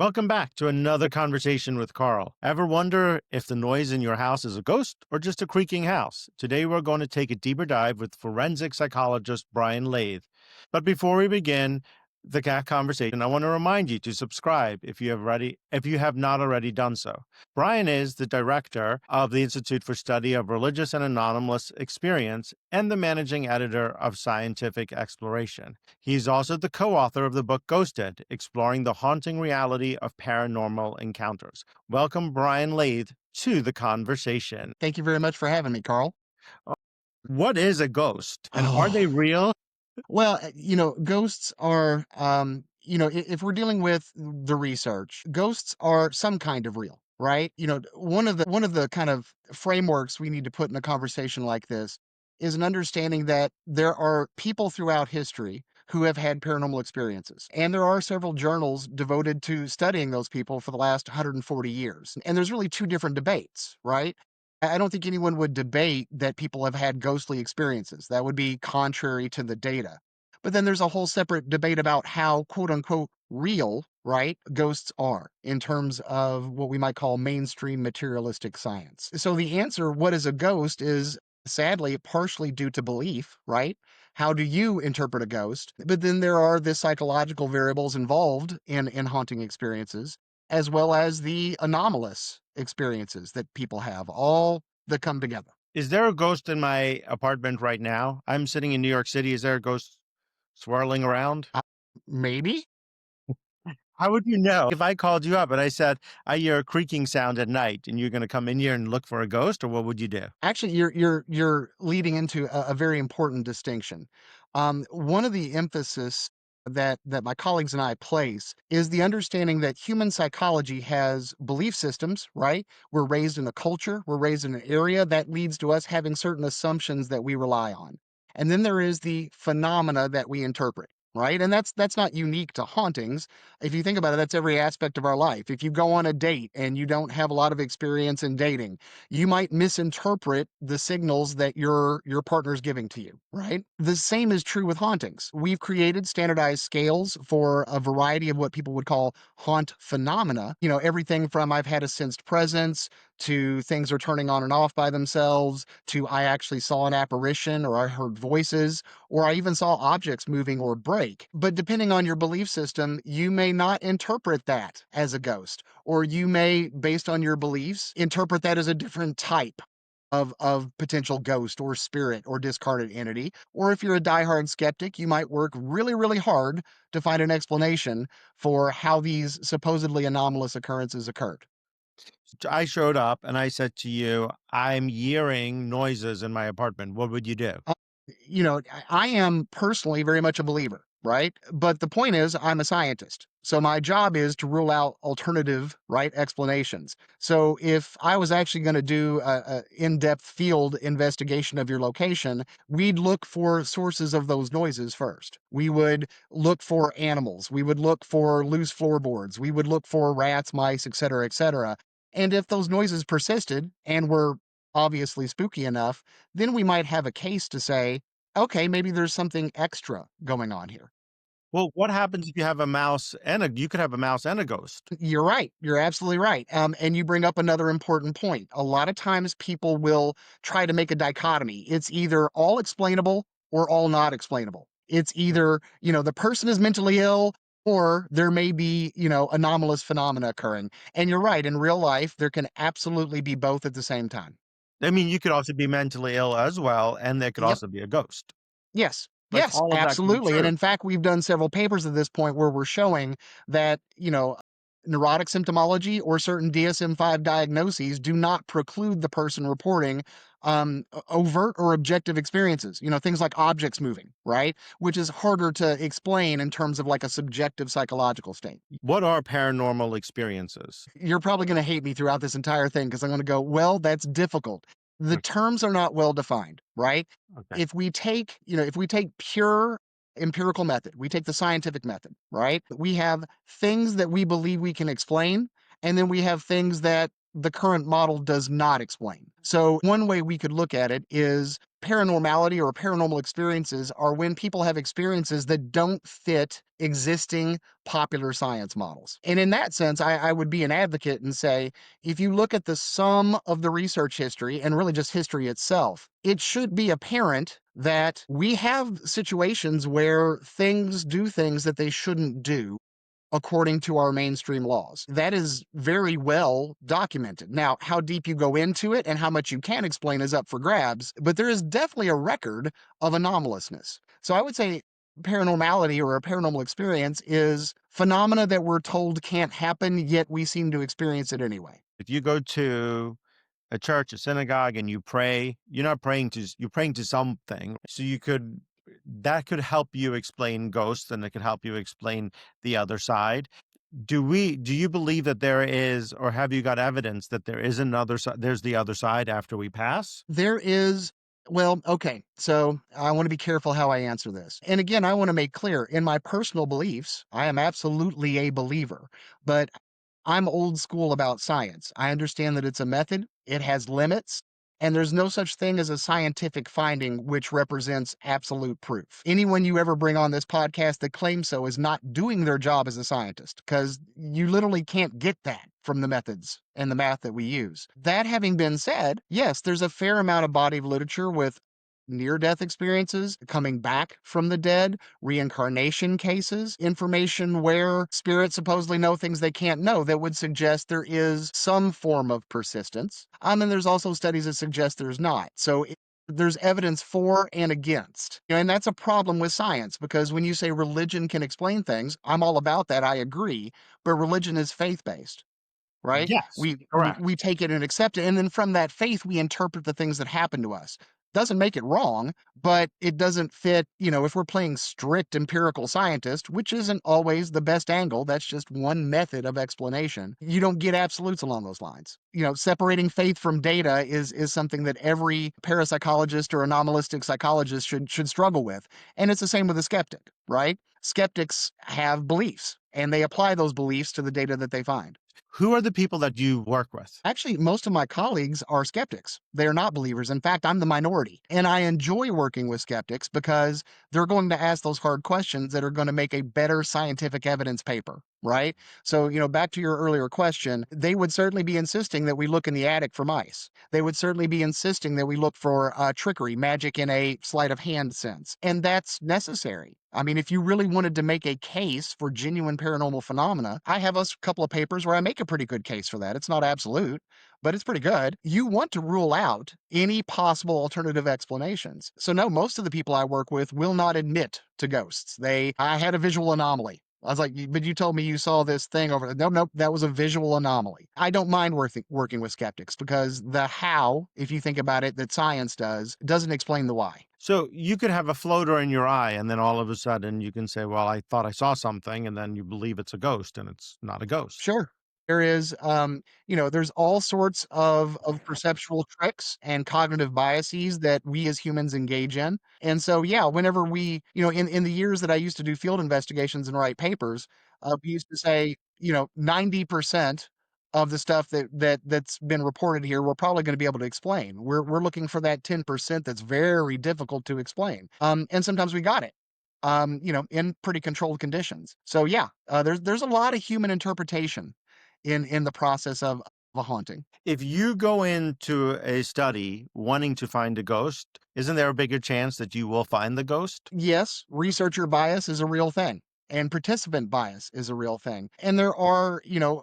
Welcome back to another conversation with Carl. Ever wonder if the noise in your house is a ghost or just a creaking house? Today we're going to take a deeper dive with forensic psychologist Brian Laythe. But before we begin the conversation, I want to remind you to subscribe if you have not already done so. Brian is the director of the Institute for Study of Religious and Anomalous Experience and the managing editor of Scientific Exploration. He's also the co-author of the book Ghosted, Exploring the Haunting Reality of Paranormal Encounters. Welcome, Brian Laythe, to the conversation. Thank you very much for having me, Carl. What is a ghost, and are they Oh, real? well, ghosts are, if we're dealing with the research, ghosts are some kind of real, right? One of the kind of frameworks we need to put in a conversation like this is an understanding that there are people throughout history who have had paranormal experiences. And there are several journals devoted to studying those people for the last 140 years. And there's really two different debates, right? I don't think anyone would debate that people have had ghostly experiences. That would be contrary to the data. But then there's a whole separate debate about how, quote unquote, real, right, ghosts are in terms of what we might call mainstream materialistic science. So the answer, what is a ghost, is sadly partially due to belief, right? How do you interpret a ghost? But then there are the psychological variables involved in haunting experiences, as well as the anomalous experiences that people have, all that come together. Is there a ghost in my apartment right now? I'm sitting in New York City. Is there a ghost swirling around? Uh, Maybe. How would you know? If I called you up and I said, I hear a creaking sound at night and you're going to come in here and look for a ghost, or what would you do? Actually, you're leading into a very important distinction. One of the emphasis that my colleagues and I place is the understanding that human psychology has belief systems, right? We're raised in a culture, we're raised in an area that leads to us having certain assumptions that we rely on. And then there is the phenomena that we interpret. Right. And that's not unique to hauntings. If you think about it, that's every aspect of our life. If you go on a date and you don't have a lot of experience in dating, you might misinterpret the signals that your partner's giving to you, right? The same is true with hauntings. We've created standardized scales for a variety of what people would call haunt phenomena. Everything from I've had a sensed presence to things are turning on and off by themselves to I actually saw an apparition or I heard voices or I even saw objects moving or break. But depending on your belief system, you may not interpret that as a ghost, or you may, based on your beliefs, interpret that as a different type of potential ghost or spirit or discarded entity. Or if you're a diehard skeptic, you might work really, really hard to find an explanation for how these supposedly anomalous occurrences occurred. I showed up and I said to you, I'm hearing noises in my apartment. What would you do? Uh, I am personally very much a believer, right? But the point is, I'm a scientist. So my job is to rule out alternative, right, explanations. So if I was actually going to do a in-depth field investigation of your location, we'd look for sources of those noises first. We would look for animals. We would look for loose floorboards. We would look for rats, mice, et cetera, et cetera. And if those noises persisted and were obviously spooky enough, then we might have a case to say, okay, maybe there's something extra going on here. Well, what happens if you have a mouse and you could have a mouse and a ghost? You're right. You're absolutely right. And you bring up another important point. A lot of times people will try to make a dichotomy. It's either all explainable or all not explainable. It's either, the person is mentally ill or there may be, anomalous phenomena occurring. And you're right. In real life, there can absolutely be both at the same time. I mean, you could also be mentally ill as well, and there could Yep. also be a ghost. Yes. Like Yes, all of that could be absolutely. And true. in fact, we've done several papers at this point where we're showing that, neurotic symptomology or certain DSM-5 diagnoses do not preclude the person reporting overt or objective experiences, things like objects moving, right? Which is harder to explain in terms of like a subjective psychological state. What are paranormal experiences? You're probably going to hate me throughout this entire thing because I'm going to go, well, that's difficult. The Mm, terms are not well defined, right? okay. If we take pure empirical method, we take the scientific method, right? We have things that we believe we can explain, and then we have things that the current model does not explain. So one way we could look at it is paranormality or paranormal experiences are when people have experiences that don't fit existing popular science models. And in that sense, I would be an advocate and say if you look at the sum of the research history and really just history itself, it should be apparent that we have situations where things do things that they shouldn't do according to our mainstream laws. That is very well documented. Now, how deep you go into it and how much you can explain is up for grabs, but there is definitely a record of anomalousness. So I would say paranormality or a paranormal experience is phenomena that we're told can't happen, yet we seem to experience it anyway. If you go to a church, a synagogue, and you pray, you're not praying to, you're praying to something. So that could help you explain ghosts and it could help you explain the other side. Do you believe that there is, or have you got evidence that there is another side, there's the other side after we pass? There is, well, okay, so I want to be careful how I answer this. And again, I want to make clear in my personal beliefs, I am absolutely a believer, but I'm old school about science. I understand that it's a method, it has limits, and there's no such thing as a scientific finding which represents absolute proof. Anyone you ever bring on this podcast that claims so is not doing their job as a scientist because you literally can't get that from the methods and the math that we use. That having been said, yes, there's a fair amount of body of literature with near death experiences, coming back from the dead, reincarnation cases, information where spirits supposedly know things they can't know that would suggest there is some form of persistence. And there's also studies that suggest there's not. So there's evidence for and against. And that's a problem with science because when you say religion can explain things, I'm all about that. I agree. But religion is faith based, right? Yes, We correct. take it and accept it, and then from that faith, we interpret the things that happen to us. Doesn't make it wrong, but it doesn't fit. If we're playing strict empirical scientist, which isn't always the best angle, that's just one method of explanation. You don't get absolutes along those lines. Separating faith from data is something that every parapsychologist or anomalistic psychologist should struggle with, and it's the same with a skeptic, right? Skeptics have beliefs, and they apply those beliefs to the data that they find. Who are the people that you work with? Actually, most of my colleagues are skeptics. They are not believers. In fact, I'm the minority. And I enjoy working with skeptics because they're going to ask those hard questions that are going to make a better scientific evidence paper, right? So, back to your earlier question, they would certainly be insisting that we look in the attic for mice. They would certainly be insisting that we look for trickery, magic in a sleight of hand sense. And that's necessary. I mean, if you really wanted to make a case for genuine paranormal phenomena, I have a couple of papers where I make a pretty good case for that. It's not absolute, but it's pretty good. You want to rule out any possible alternative explanations. So, no, most of the people I work with will not admit to ghosts. I had a visual anomaly. I was like, but you told me you saw this thing over. No, nope, that was a visual anomaly. I don't mind working with skeptics because the how, if you think about it, that science does, doesn't explain the why. So you could have a floater in your eye, and then all of a sudden you can say, well, I thought I saw something, and then you believe it's a ghost, and it's not a ghost. Sure. There is, there's all sorts of perceptual tricks and cognitive biases that we as humans engage in. And so, yeah, whenever in the years that I used to do field investigations and write papers, we used to say, 90% of the stuff that's been reported here, we're probably going to be able to explain. We're looking for that 10% that's very difficult to explain. And sometimes we got it in pretty controlled conditions. So yeah, there's a lot of human interpretation in the process of a haunting. If you go into a study wanting to find a ghost, isn't there a bigger chance that you will find the ghost? Yes, researcher bias is a real thing. And participant bias is a real thing. And there are,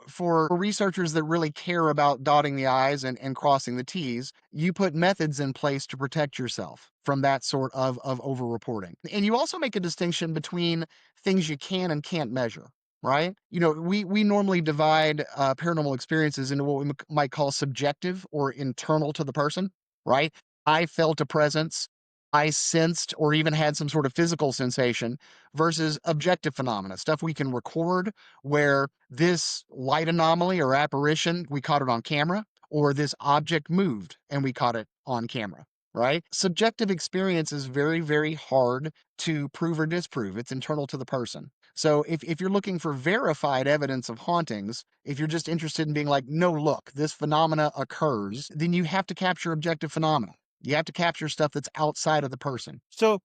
for researchers that really care about dotting the I's and crossing the T's, you put methods in place to protect yourself from that sort of over-reporting. And you also make a distinction between things you can and can't measure, right? We normally divide paranormal experiences into what we might call subjective or internal to the person, right? I felt a presence. I sensed or even had some sort of physical sensation versus objective phenomena, stuff we can record where this light anomaly or apparition, we caught it on camera, or this object moved and we caught it on camera, right? Subjective experience is very, very hard to prove or disprove. It's internal to the person. So if you're looking for verified evidence of hauntings, if you're just interested in being like, no, look, this phenomena occurs, then you have to capture objective phenomena. You have to capture stuff that's outside of the person. So,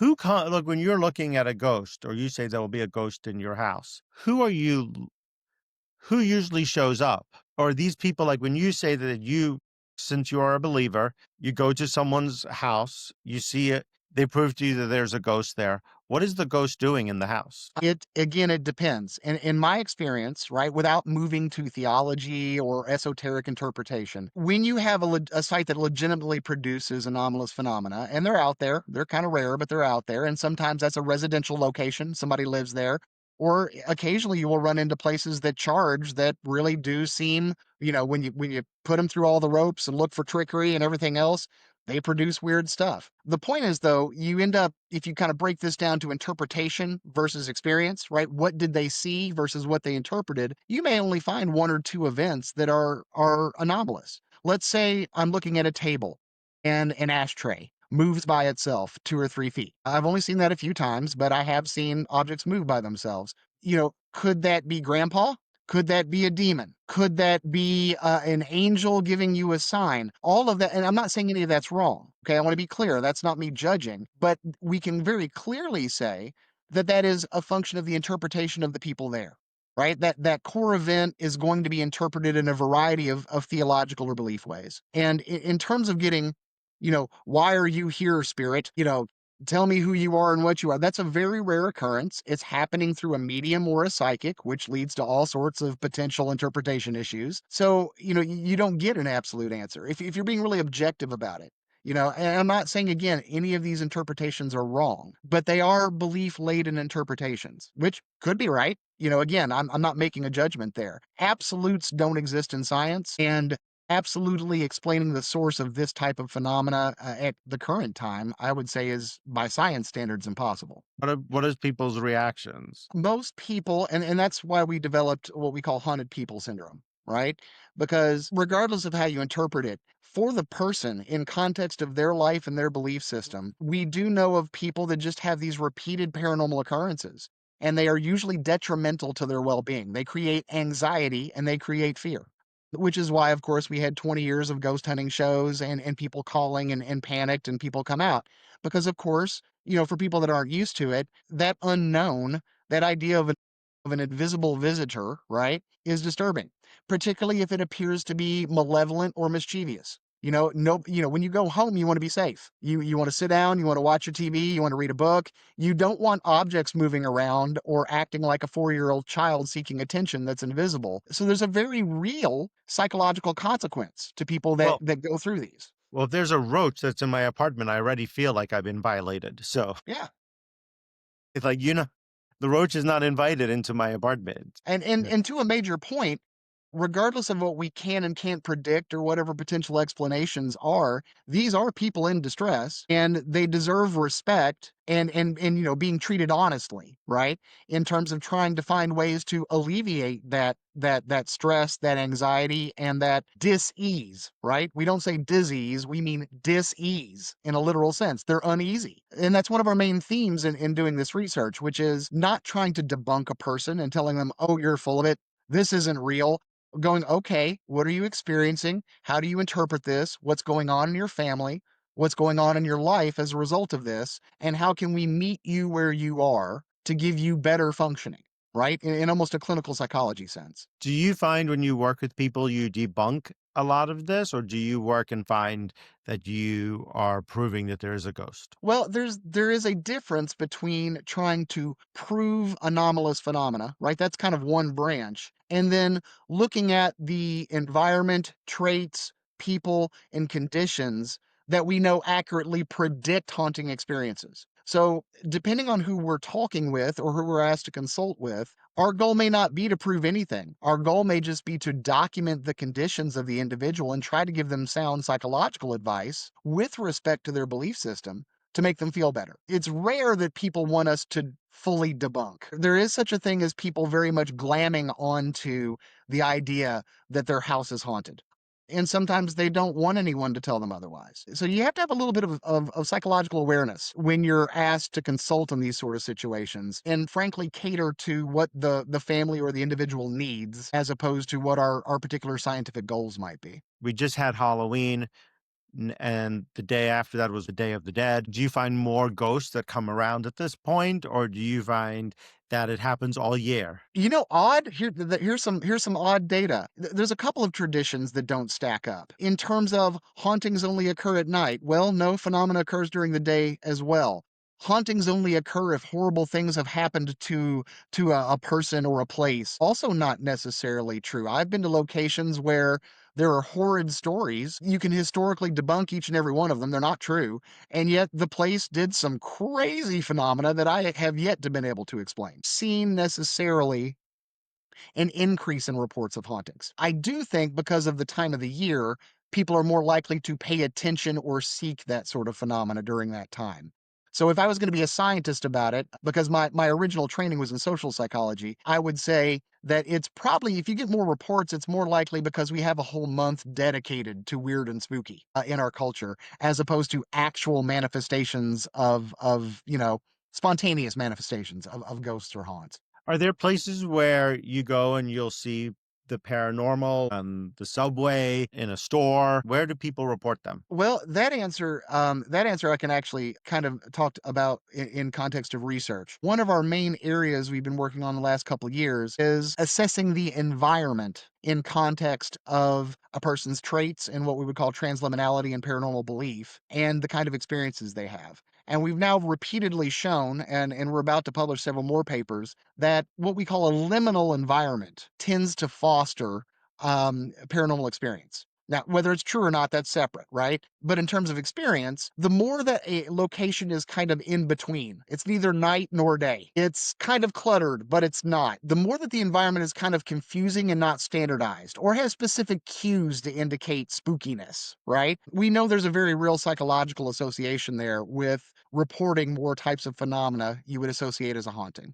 look, when you're looking at a ghost, or you say there will be a ghost in your house, who usually shows up? Or are these people, like when you say that since you are a believer, you go to someone's house, you see it, they prove to you that there's a ghost there. What is the ghost doing in the house? It again, it depends. In my experience, right, without moving to theology or esoteric interpretation, when you have a site that legitimately produces anomalous phenomena, and they're out there, they're kind of rare, but they're out there, and sometimes that's a residential location, somebody lives there, or occasionally you will run into places that charge that really do seem, when you put them through all the ropes and look for trickery and everything else, they produce weird stuff. The point is, though, you end up, if you kind of break this down to interpretation versus experience, right? What did they see versus what they interpreted? You may only find one or two events that are anomalous. Let's say I'm looking at a table and an ashtray moves by itself 2 or 3 feet. I've only seen that a few times, but I have seen objects move by themselves. Could that be grandpa? Could that be a demon? Could that be an angel giving you a sign? All of that. And I'm not saying any of that's wrong. Okay. I want to be clear. That's not me judging. But we can very clearly say that that is a function of the interpretation of the people there, right? That core event is going to be interpreted in a variety of theological or belief ways. And in terms of getting, why are you here, spirit? Tell me who you are and what you are. That's a very rare occurrence. It's happening through a medium or a psychic, which leads to all sorts of potential interpretation issues. So, you don't get an absolute answer if you're being really objective about it. And I'm not saying, again, any of these interpretations are wrong, but they are belief laden interpretations, which could be right. Again, I'm not making a judgment there. Absolutes don't exist in science. And absolutely explaining the source of this type of phenomena at the current time, I would say, is by science standards impossible. What is people's reactions? Most people, and that's why we developed what we call haunted people syndrome, right? Because regardless of how you interpret it, for the person in context of their life and their belief system, we do know of people that just have these repeated paranormal occurrences. And they are usually detrimental to their well being. They create anxiety and they create fear, which is why, of course, we had 20 years of ghost hunting shows and people calling and panicked and people come out. Because, of course, for people that aren't used to it, that unknown, that idea of an invisible visitor, right, is disturbing, particularly if it appears to be malevolent or mischievous. No, when you go home, you want to be safe. You want to sit down, you want to watch your TV, you want to read a book. You don't want objects moving around or acting like a 4-year-old child seeking attention that's invisible. So there's a very real psychological consequence to people that Well, that go through these. well, if there's a roach that's in my apartment, I already feel like I've been violated. So Yeah. it's like, the roach is not invited into my apartment. And and Yeah. and to a major point, regardless of what we can and can't predict or whatever potential explanations are, these are people in distress and they deserve respect and being treated honestly, right? In terms of trying to find ways to alleviate that stress, that anxiety, and that dis-ease, right? We don't say disease, we mean dis-ease in a literal sense. They're uneasy. And that's one of our main themes in doing this research, which is not trying to debunk a person and telling them, oh, you're full of it. This isn't real. Going, okay, what are you experiencing? How do you interpret this? What's going on in your family? What's going on in your life as a result of this? And how can we meet you where you are to give you better functioning, right? In almost a clinical psychology sense. Do you find when you work with people, you debunk a lot of this, or do you work and find that you are proving that there is a ghost? Well, there is a difference between trying to prove anomalous phenomena, right? That's kind of one branch. And then looking at the environment, traits, people, and conditions that we know accurately predict haunting experiences. So, depending on who we're talking with or who we're asked to consult with, our goal may not be to prove anything. Our goal may just be to document the conditions of the individual and try to give them sound psychological advice with respect to their belief system to make them feel better. It's rare that people want us to fully debunk. There is such a thing as people very much glamming onto the idea that their house is haunted. And sometimes they don't want anyone to tell them otherwise. So you have to have a little bit of psychological awareness when you're asked to consult on these sort of situations and frankly cater to what the family or the individual needs as opposed to what our particular scientific goals might be. We just had Halloween. and the day after that was the Day of the Dead. Do you find more ghosts that come around at this point, or do you find that it happens all year? You know, odd here's some odd data. There's a couple of traditions that don't stack up. In terms of hauntings only occur at night, well, no, phenomena occurs during the day as well. Hauntings only occur if horrible things have happened to a person or a place. Also not necessarily true. I've been to locations where there are horrid stories. You can historically debunk each and every one of them. They're not true. And yet the place did some crazy phenomena that I have yet to been able to explain. Seen necessarily an increase in reports of hauntings. I do think because of the time of the year, people are more likely to pay attention or seek that sort of phenomena during that time. So if I was going to be a scientist about it, because my original training was in social psychology, I would say that it's probably, if you get more reports, it's more likely because we have a whole month dedicated to weird and spooky in our culture, as opposed to actual manifestations of spontaneous manifestations of ghosts or haunts. Are there places where you go and you'll see the paranormal on the subway, in a store? Where do people report them? Well, that answer I can actually kind of talk about in context of research. One of our main areas we've been working on the last couple of years is assessing the environment in context of a person's traits and what we would call transliminality and paranormal belief and the kind of experiences they have. And we've now repeatedly shown, and we're about to publish several more papers, that what we call a liminal environment tends to foster paranormal experience. Now, whether it's true or not, that's separate, right? But in terms of experience, the more that a location is kind of in between, it's neither night nor day. It's kind of cluttered, but it's not. The more that the environment is kind of confusing and not standardized, or has specific cues to indicate spookiness, right? We know there's a very real psychological association there with reporting more types of phenomena you would associate as a haunting.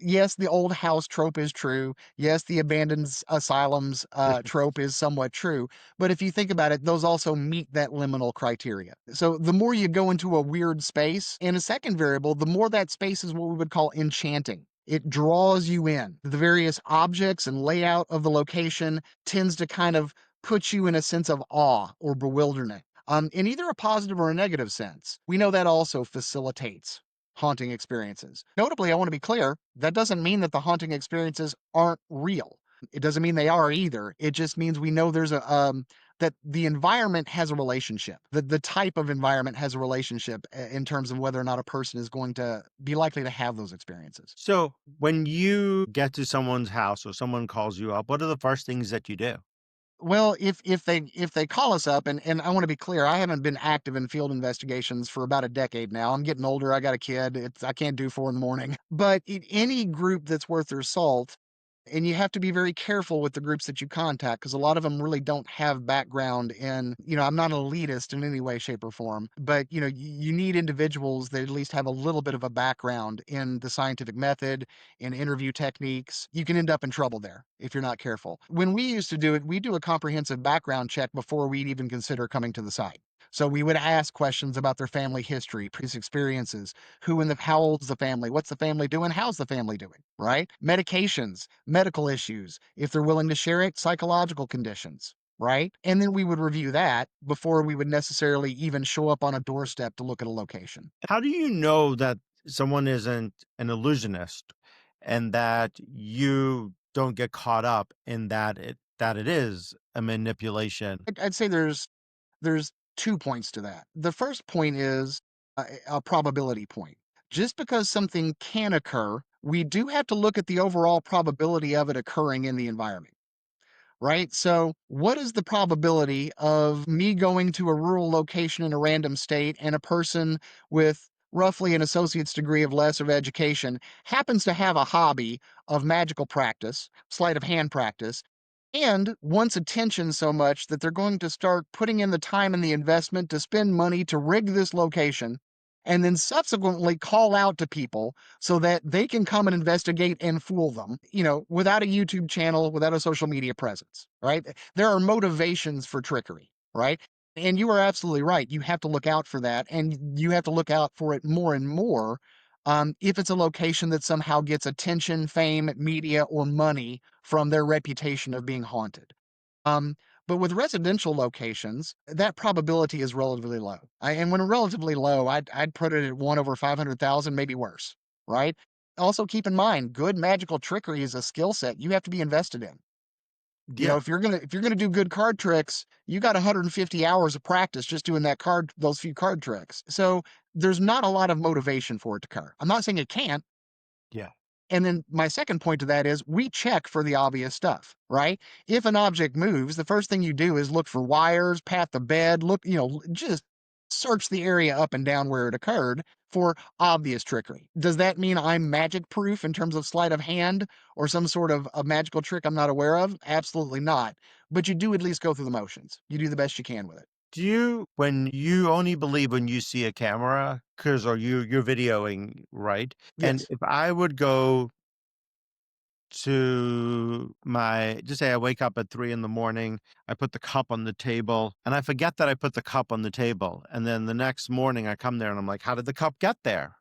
Yes, the old house trope is true. Yes, the abandoned asylums trope is somewhat true. But if you think about it, those also meet that liminal criteria. So the more you go into a weird space, and a second variable, the more that space is what we would call enchanting. It draws you in. The various objects and layout of the location tends to kind of put you in a sense of awe or bewilderment, in either a positive or a negative sense. We know that also facilitates haunting experiences. Notably, I want to be clear, that doesn't mean that the haunting experiences aren't real. It doesn't mean they are either. It just means we know there's a that the environment has a relationship. The type of environment has a relationship in terms of whether or not a person is going to be likely to have those experiences. So, when you get to someone's house or someone calls you up, what are the first things that you do? Well, if they call us up, and I want to be clear, I haven't been active in field investigations for about a decade now. I'm getting older. I got a kid. I can't do 4 in the morning. But in any group that's worth their salt, and you have to be very careful with the groups that you contact because a lot of them really don't have background in, I'm not an elitist in any way, shape, or form, but you need individuals that at least have a little bit of a background in the scientific method, in interview techniques. You can end up in trouble there if you're not careful. When we used to do it, we do a comprehensive background check before we'd even consider coming to the site. So we would ask questions about their family history, previous experiences, how old's the family, what's the family doing, how's the family doing, right? Medications, medical issues, if they're willing to share it, psychological conditions, right? And then we would review that before we would necessarily even show up on a doorstep to look at a location. How do you know that someone isn't an illusionist and that you don't get caught up in that it is a manipulation? I'd say there's 2 points to that. The first point is a probability point. Just because something can occur, we do have to look at the overall probability of it occurring in the environment, right? So, what is the probability of me going to a rural location in a random state and a person with roughly an associate's degree of less of education happens to have a hobby of magical practice, sleight of hand practice, and wants attention so much that they're going to start putting in the time and the investment to spend money to rig this location and then subsequently call out to people so that they can come and investigate and fool them, without a YouTube channel, without a social media presence, right? There are motivations for trickery, right? And you are absolutely right. You have to look out for that, and you have to look out for it more and more if it's a location that somehow gets attention, fame, media, or money from their reputation of being haunted. But with residential locations, that probability is relatively low. And when relatively low, I'd put it at 1 over 500,000, maybe worse, right? Also, keep in mind, good magical trickery is a skill set you have to be invested in. You know, Yeah. if you're gonna do good card tricks, you got 150 hours of practice just doing those few card tricks. So there's not a lot of motivation for it to occur. I'm not saying it can't. Yeah. And then my second point to that is we check for the obvious stuff, right? If an object moves, the first thing you do is look for wires, pat the bed, look, just search the area up and down where it occurred for obvious trickery. Does that mean I'm magic proof in terms of sleight of hand or some sort of a magical trick I'm not aware of? Absolutely not. But you do at least go through the motions. You do the best you can with it. Do you, when you only believe when you see a camera, because or you're videoing, right? And Yes. if I would go to my, just say I wake up at 3 in the morning, I put the cup on the table, and I forget that I put the cup on the table, and then the next morning I come there and I'm like, how did the cup get there?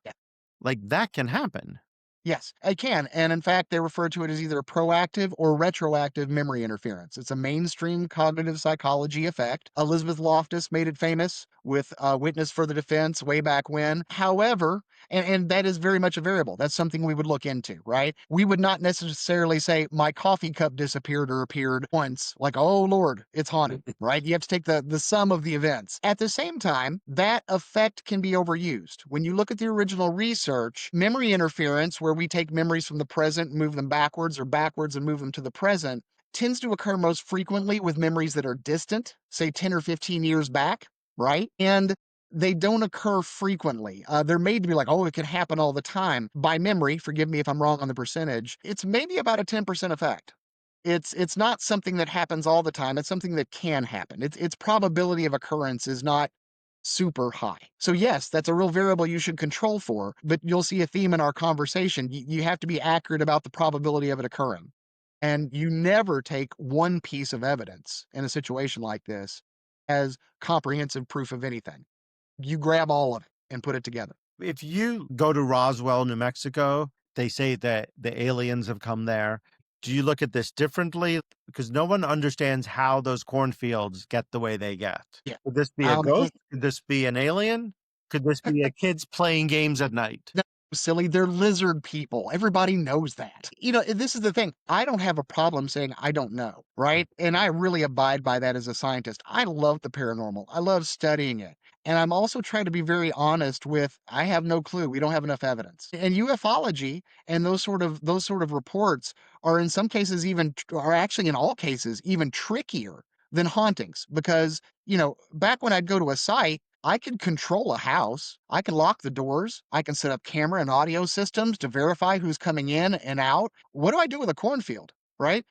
Like that can happen. Yes, it can. And in fact, they refer to it as either proactive or retroactive memory interference. It's a mainstream cognitive psychology effect. Elizabeth Loftus made it famous with Witness for the Defense way back when. However, and that is very much a variable. That's something we would look into, right? We would not necessarily say my coffee cup disappeared or appeared once, like, oh Lord, it's haunted, right? You have to take the sum of the events. At the same time, that effect can be overused. When you look at the original research, memory interference, where we take memories from the present and move them backwards or backwards and move them to the present, tends to occur most frequently with memories that are distant, say 10 or 15 years back, right? And they don't occur frequently. They're made to be like, oh, it can happen all the time. By memory, forgive me if I'm wrong on the percentage, it's maybe about a 10% effect. It's not something that happens all the time. It's something that can happen. Its probability of occurrence is not super high. So yes, that's a real variable you should control for, but you'll see a theme in our conversation. You have to be accurate about the probability of it occurring. And you never take one piece of evidence in a situation like this as comprehensive proof of anything. You grab all of it and put it together. If you go to Roswell, New Mexico, they say that the aliens have come there. Do you look at this differently? Because no one understands how those cornfields get the way they get. Yeah. Could this be a Um, ghost? Could this be an alien? Could this be a kids playing games at night? No, silly. They're lizard people. Everybody knows that. This is the thing. I don't have a problem saying I don't know, right? And I really abide by that as a scientist. I love the paranormal. I love studying it. And I'm also trying to be very honest with I have no clue. We don't have enough evidence. And ufology and those sort of reports are in some cases are actually in all cases even trickier than hauntings because, back when I'd go to a site, I can control a house. I can lock the doors. I can set up camera and audio systems to verify who's coming in and out. What do I do with a cornfield, right?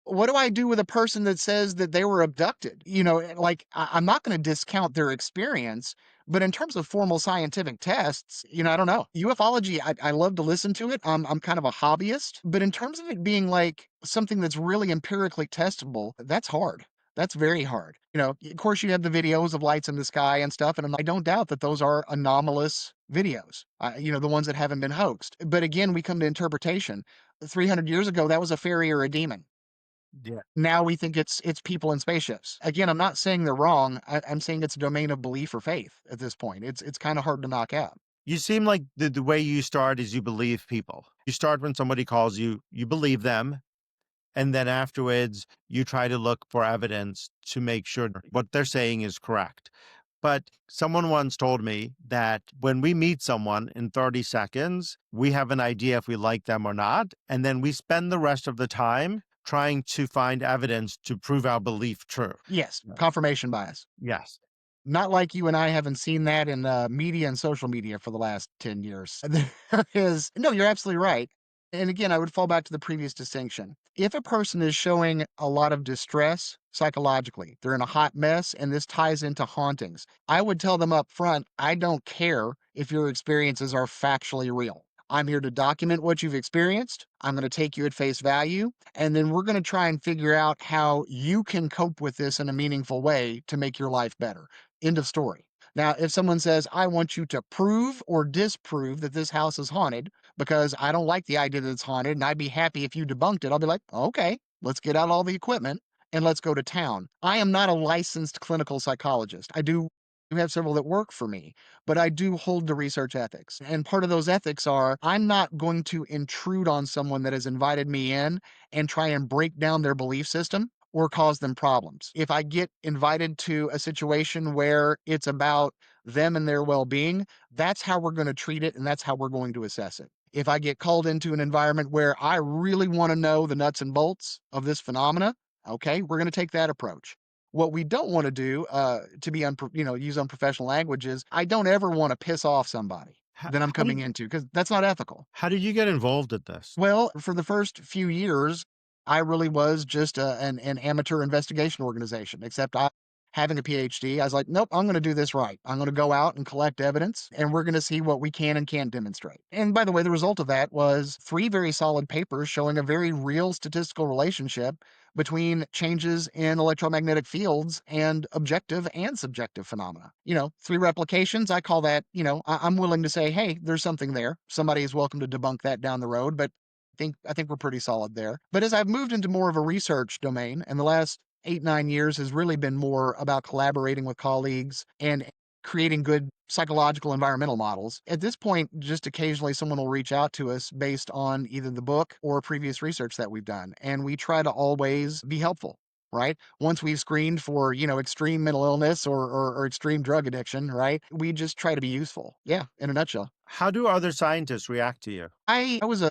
What do I do with a person that says that they were abducted? Like I'm not going to discount their experience, but in terms of formal scientific tests, I don't know. Ufology, I love to listen to it. I'm kind of a hobbyist, but in terms of it being like something that's really empirically testable, that's hard. That's very hard. Of course, you have the videos of lights in the sky and stuff, and I don't doubt that those are anomalous videos, the ones that haven't been hoaxed. But again, we come to interpretation. 300 years ago, that was a fairy or a demon. Yeah. Now we think it's people in spaceships. Again, I'm not saying they're wrong. I'm saying it's a domain of belief or faith at this point. It's kind of hard to knock out. You seem like the way you start is you believe people. You start when somebody calls you, you believe them. And then afterwards, you try to look for evidence to make sure what they're saying is correct. But someone once told me that when we meet someone in 30 seconds, we have an idea if we like them or not. And then we spend the rest of the time trying to find evidence to prove our belief true. Yes, Yeah. confirmation bias. Yes. Not like you and I haven't seen that in media and social media for the last 10 years. There is, no, you're absolutely right. And again, I would fall back to the previous distinction. If a person is showing a lot of distress psychologically, they're in a hot mess, and this ties into hauntings, I would tell them up front, I don't care if your experiences are factually real. I'm here to document what you've experienced. I'm going to take you at face value. And then we're going to try and figure out how you can cope with this in a meaningful way to make your life better. End of story. Now, if someone says, I want you to prove or disprove that this house is haunted because I don't like the idea that it's haunted and I'd be happy if you debunked it, I'll be like, okay, let's get out all the equipment and let's go to town. I am not a licensed clinical psychologist. I do have several that work for me, but I do hold to research ethics. And part of those ethics are I'm not going to intrude on someone that has invited me in and try and break down their belief system or cause them problems. If I get invited to a situation where it's about them and their well being, that's how we're going to treat it and that's how we're going to assess it. If I get called into an environment where I really want to know the nuts and bolts of this phenomena, okay, we're going to take that approach. What we don't want to do, to be use unprofessional language, is I don't ever want to piss off somebody How, that I'm how coming did into because that's not ethical. how did you get involved in this? Well, for the first few years, I really was just an amateur investigation organization, except having a PhD, I was like, nope, I'm going to do this right. I'm going to go out and collect evidence, and we're going to see what we can and can't demonstrate. And by the way, the result of that was three very solid papers showing a very real statistical relationship between changes in electromagnetic fields and objective and subjective phenomena. Three replications, I call that, I'm willing to say, hey, there's something there. Somebody is welcome to debunk that down the road, but I think we're pretty solid there. But as I've moved into more of a research domain, and the last 8, 9 years has really been more about collaborating with colleagues and creating good psychological environmental models. At this point, just occasionally someone will reach out to us based on either the book or previous research that we've done. And we try to always be helpful. Right. Once we've screened for, extreme mental illness or extreme drug addiction, right? We just try to be useful. Yeah, in a nutshell. How do other scientists react to you? I was a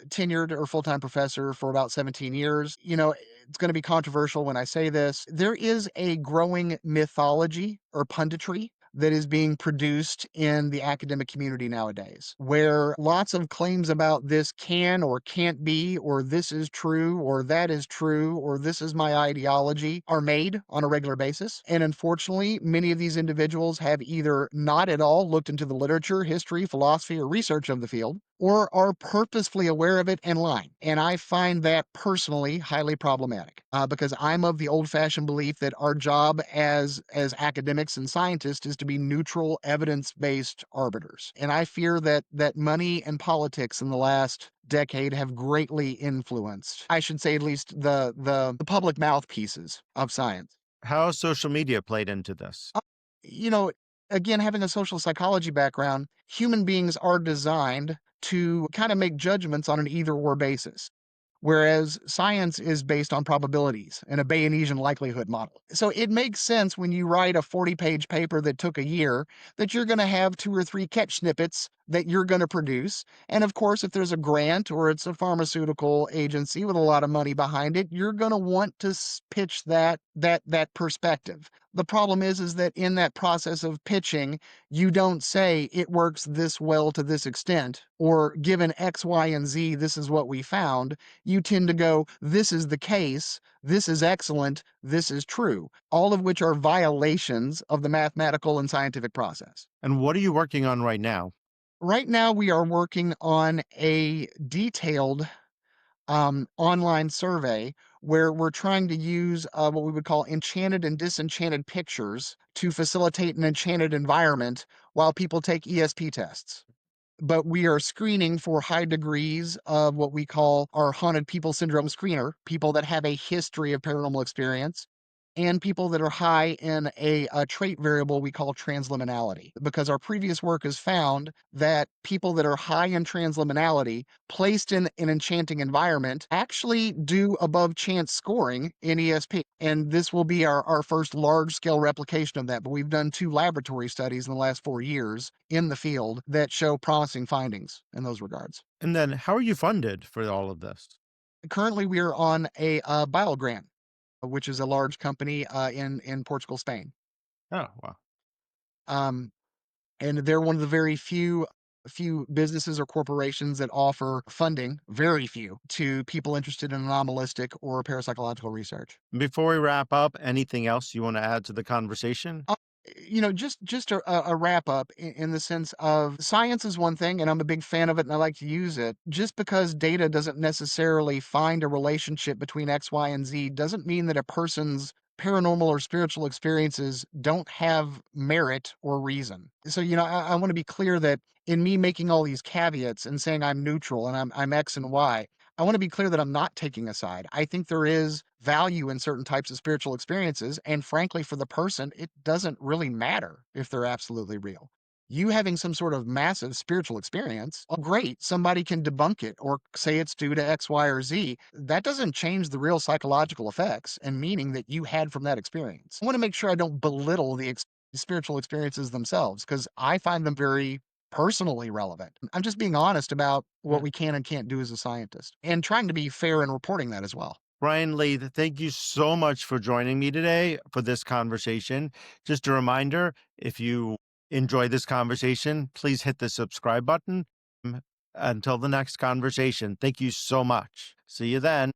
tenured or full-time professor for about 17 years. It's going to be controversial when I say this. There is a growing mythology or punditry that is being produced in the academic community nowadays, where lots of claims about this can or can't be, or this is true, or that is true, or this is my ideology are made on a regular basis. And unfortunately, many of these individuals have either not at all looked into the literature, history, philosophy, or research of the field, or are purposefully aware of it and lying. And I find that personally highly problematic because I'm of the old-fashioned belief that our job as academics and scientists is to be neutral, evidence-based arbiters. And I fear that money and politics in the last decade have greatly influenced, I should say, at least the public mouthpieces of science. How has social media played into this? Uh, you know, Again, having a social psychology background, human beings are designed to kind of make judgments on an either or basis. Whereas science is based on probabilities and a Bayesian likelihood model. So it makes sense when you write a 40-page paper that took a year that you're going to have two or three catch snippets that you're going to produce. And of course, if there's a grant or it's a pharmaceutical agency with a lot of money behind it, you're going to want to pitch that perspective. The problem is that in that process of pitching, you don't say it works this well to this extent, or given X, Y, and Z, this is what we found. You tend to go, this is the case, this is excellent, this is true, all of which are violations of the mathematical and scientific process. And what are you working on right now? Right now, we are working on a detailed online survey where we're trying to use what we would call enchanted and disenchanted pictures to facilitate an enchanted environment while people take ESP tests. But we are screening for high degrees of what we call our haunted people syndrome screener, people that have a history of paranormal experience, and people that are high in a trait variable we call transliminality. Because our previous work has found that people that are high in transliminality, placed in an enchanting environment, actually do above chance scoring in ESP. And this will be our first large scale replication of that. But we've done 2 laboratory studies in the last 4 years in the field that show promising findings in those regards. And then how are you funded for all of this? Currently, we are on a bio grant, which is a large company in Portugal, Spain. Oh, wow. Um, and they're one of the very few businesses or corporations that offer funding, very few, to people interested in anomalistic or parapsychological research. Before we wrap up, anything else you want to add to the conversation? Uh, just a wrap up in the sense of science is one thing, and I'm a big fan of it, and I like to use it. Just because data doesn't necessarily find a relationship between X, Y, and Z doesn't mean that a person's paranormal or spiritual experiences don't have merit or reason. So, I want to be clear that in me making all these caveats and saying I'm neutral and I'm X and Y, I want to be clear that I'm not taking a side. I think there is value in certain types of spiritual experiences. And frankly, for the person, it doesn't really matter if they're absolutely real. You having some sort of massive spiritual experience, oh, great. Somebody can debunk it or say it's due to X, Y, or Z. That doesn't change the real psychological effects and meaning that you had from that experience. I want to make sure I don't belittle the spiritual experiences themselves because I find them very personally relevant. I'm just being honest about what we can and can't do as a scientist and trying to be fair in reporting that as well. Brian Laythe, thank you so much for joining me today for this conversation. Just a reminder, if you enjoy this conversation, please hit the subscribe button. Until the next conversation, thank you so much. See you then.